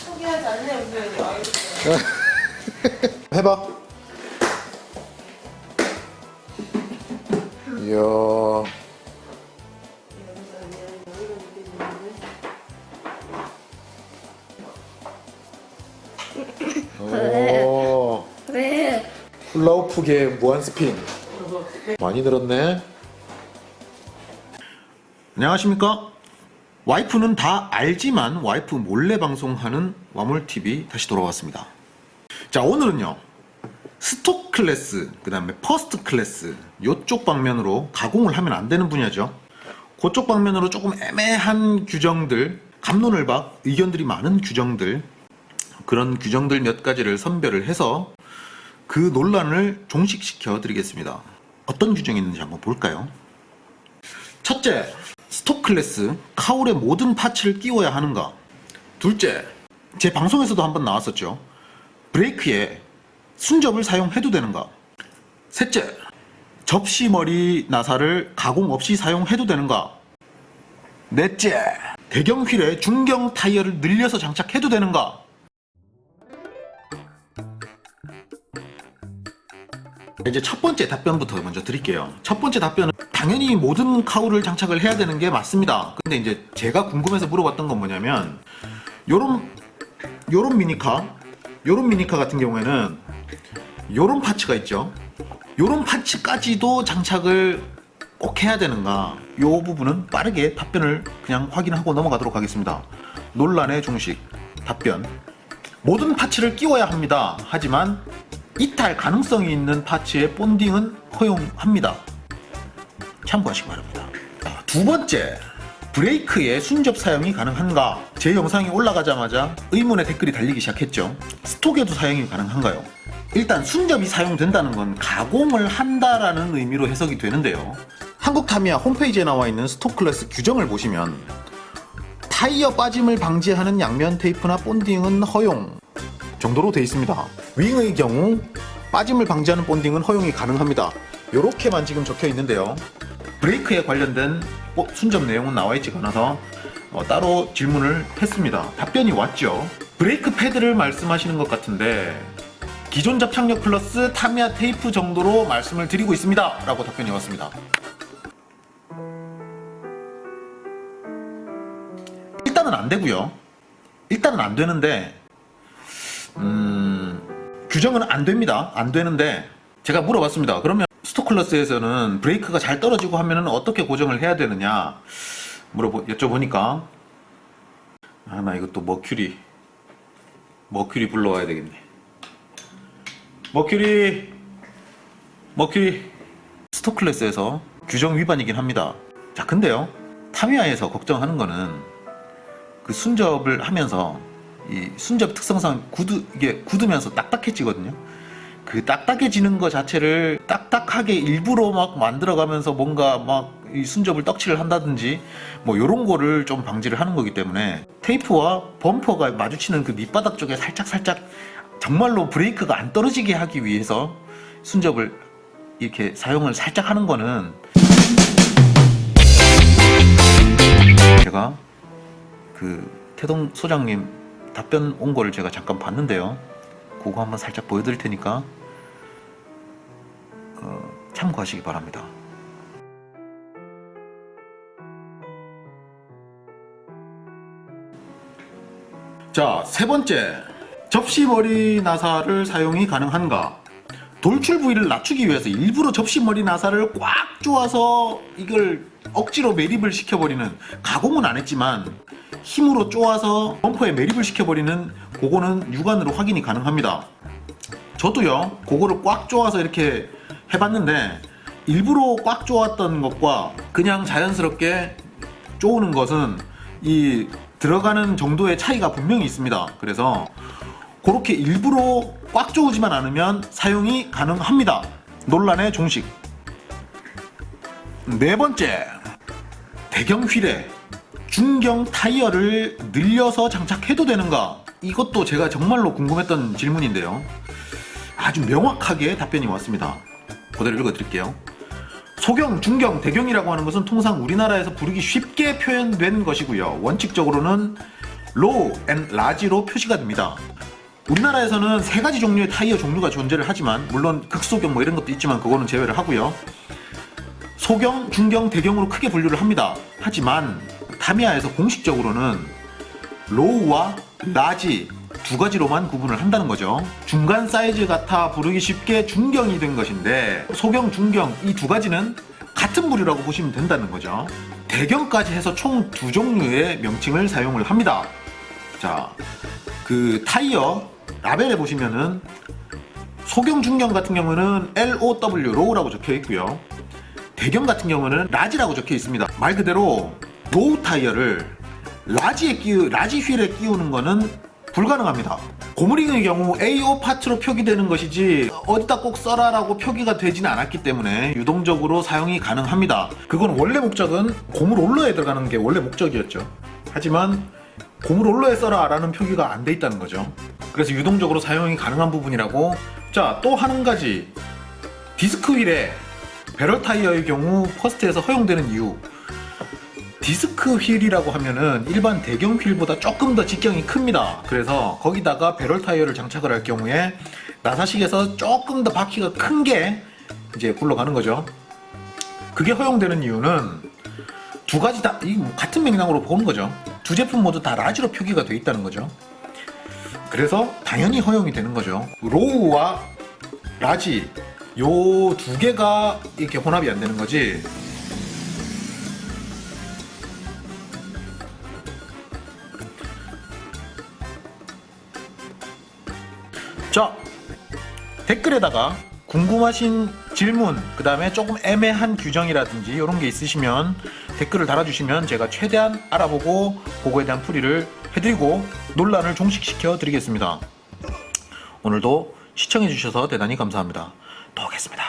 포기하지 않네요, 선생님. 알겠어요. 해봐. 이야. 오. 왜? 훌라후프계 무한 스핀. 많이 늘었네. 안녕하십니까? 와이프는 다 알지만 와이프 몰래 방송하는 와몰TV 다시 돌아왔습니다. 자, 오늘은요, 스톡 클래스, 그 다음에 퍼스트 클래스, 요쪽 방면으로 가공을 하면 안 되는 분야죠. 그쪽 방면으로 조금 애매한 규정들, 갑론을박 의견들이 많은 규정들, 그런 규정들 몇 가지를 선별을 해서 그 논란을 종식시켜 드리겠습니다. 어떤 규정이 있는지 한번 볼까요? 첫째, 스톡 클래스, 카울의 모든 파츠를 끼워야 하는가? 둘째, 제 방송에서도 한번 나왔었죠. 브레이크에 순접을 사용해도 되는가? 셋째, 접시머리 나사를 가공 없이 사용해도 되는가? 넷째, 대경 휠에 중경 타이어를 늘려서 장착해도 되는가? 이제 첫 번째 답변부터 먼저 드릴게요. 첫 번째 답변은 당연히 모든 카울을 장착을 해야 되는 게 맞습니다. 근데 이제 제가 궁금해서 물어봤던 건 뭐냐면, 요런 미니카 같은 경우에는 요런 파츠가 있죠. 요런 파츠까지도 장착을 꼭 해야 되는가? 요 부분은 빠르게 답변을 그냥 확인하고 넘어가도록 하겠습니다. 논란의 종식 답변. 모든 파츠를 끼워야 합니다. 하지만 이탈 가능성이 있는 파츠의 본딩은 허용합니다. 참고하시기 바랍니다. 두 번째, 브레이크에 순접 사용이 가능한가? 제 영상이 올라가자마자 의문의 댓글이 달리기 시작했죠. 스톡에도 사용이 가능한가요? 일단 순접이 사용된다는 건 가공을 한다라는 의미로 해석이 되는데요. 한국타미야 홈페이지에 나와 있는 스톡 클래스 규정을 보시면 타이어 빠짐을 방지하는 양면 테이프나 본딩은 허용 정도로 되어 있습니다. 윙의 경우 빠짐을 방지하는 본딩은 허용이 가능합니다. 이렇게만 지금 적혀 있는데요. 브레이크에 관련된 순접 내용은 나와 있지가 않아서 따로 질문을 했습니다. 답변이 왔죠. 브레이크 패드를 말씀하시는 것 같은데 기존 접착력 플러스 타미야 테이프 정도로 말씀을 드리고 있습니다 라고 답변이 왔습니다. 일단은 안 되고요. 일단은 안 되는데 규정은 안 됩니다. 안 되는데 제가 물어봤습니다. 그러면 스톡 클래스에서는 브레이크가 잘 떨어지고 하면은 어떻게 고정을 해야 되느냐 여쭤보니까 나 이거 또 머큐리 불러와야 되겠네. 머큐리 스톡 클래스에서 규정 위반이긴 합니다. 자, 근데요, 타미야에서 걱정하는 거는 그 순접을 하면서 이 순접 특성상 이게 굳으면서 딱딱해지거든요. 그 딱딱해지는 거 자체를 딱딱하게 일부러 막 만들어가면서 뭔가 막 이 순접을 떡칠을 한다든지 뭐 요런 거를 좀 방지를 하는 거기 때문에 테이프와 범퍼가 마주치는 그 밑바닥 쪽에 살짝 정말로 브레이크가 안 떨어지게 하기 위해서 순접을 이렇게 사용을 살짝 하는 거는 제가 그 태동 소장님 답변 온 거를 제가 잠깐 봤는데요. 그거 한번 살짝 보여드릴 테니까 참고하시기 바랍니다. 자, 세 번째, 접시머리 나사를 사용이 가능한가? 돌출 부위를 낮추기 위해서 일부러 접시머리 나사를 꽉 조아서 이걸 억지로 매립을 시켜버리는, 가공은 안 했지만 힘으로 쪼아서 범퍼에 매립을 시켜버리는 그거는 육안으로 확인이 가능합니다. 저도요, 그거를 꽉 쪼아서 이렇게 해봤는데 일부러 꽉 쪼았던 것과 그냥 자연스럽게 쪼우는 것은 이 들어가는 정도의 차이가 분명히 있습니다. 그래서 그렇게 일부러 꽉 조우지만 않으면 사용이 가능합니다. 논란의 종식. 네 번째, 대경 휠에 중경 타이어를 늘려서 장착해도 되는가? 이것도 제가 정말로 궁금했던 질문인데요. 아주 명확하게 답변이 왔습니다. 그대로 읽어드릴게요. 소경, 중경, 대경이라고 하는 것은 통상 우리나라에서 부르기 쉽게 표현된 것이고요. 원칙적으로는 로우 앤 라지로 표시가 됩니다. 우리나라에서는 세 가지 종류의 타이어 종류가 존재를 하지만 물론 극소경 뭐 이런 것도 있지만 그거는 제외를 하고요. 소경, 중경, 대경으로 크게 분류를 합니다. 하지만 타미야에서 공식적으로는 로우와 라지 두 가지로만 구분을 한다는 거죠. 중간 사이즈 같아 부르기 쉽게 중경이 된 것인데 소경, 중경 이 두 가지는 같은 부류라고 보시면 된다는 거죠. 대경까지 해서 총 두 종류의 명칭을 사용을 합니다. 자, 그 타이어 라벨에 보시면은 소경, 중경 같은 경우는 LOW 로우라고 적혀 있고요. 대경 같은 경우는 라지라고 적혀 있습니다. 말 그대로 로우 타이어를 라지 휠에 끼우는 거는 불가능합니다. 고무링의 경우 AO 파트로 표기되는 것이지 어디다 꼭 써라라고 표기가 되지는 않았기 때문에 유동적으로 사용이 가능합니다. 그건 원래 목적은 고무 롤러에 들어가는 게 원래 목적이었죠. 하지만 고무 롤러에 써라 라는 표기가 안 돼 있다는 거죠. 그래서 유동적으로 사용이 가능한 부분이라고. 자, 또 한 가지, 디스크 휠에 배럴 타이어의 경우 퍼스트에서 허용되는 이유. 디스크 휠이라고 하면은 일반 대경 휠보다 조금 더 직경이 큽니다. 그래서 거기다가 배럴 타이어를 장착을 할 경우에 나사식에서 조금 더 바퀴가 큰 게 이제 굴러가는 거죠. 그게 허용되는 이유는 두 가지 다 같은 맥락으로 보는 거죠. 두 제품 모두 다 라지로 표기가 되어 있다는 거죠. 그래서 당연히 허용이 되는 거죠. 로우와 라지 요 두 개가 이렇게 혼합이 안 되는 거지. 자, 댓글에다가 궁금하신 질문, 그 다음에 조금 애매한 규정이라든지 이런 게 있으시면 댓글을 달아주시면 제가 최대한 알아보고 그거에 대한 풀이를 해드리고 논란을 종식시켜 드리겠습니다. 오늘도 시청해주셔서 대단히 감사합니다. 또 오겠습니다.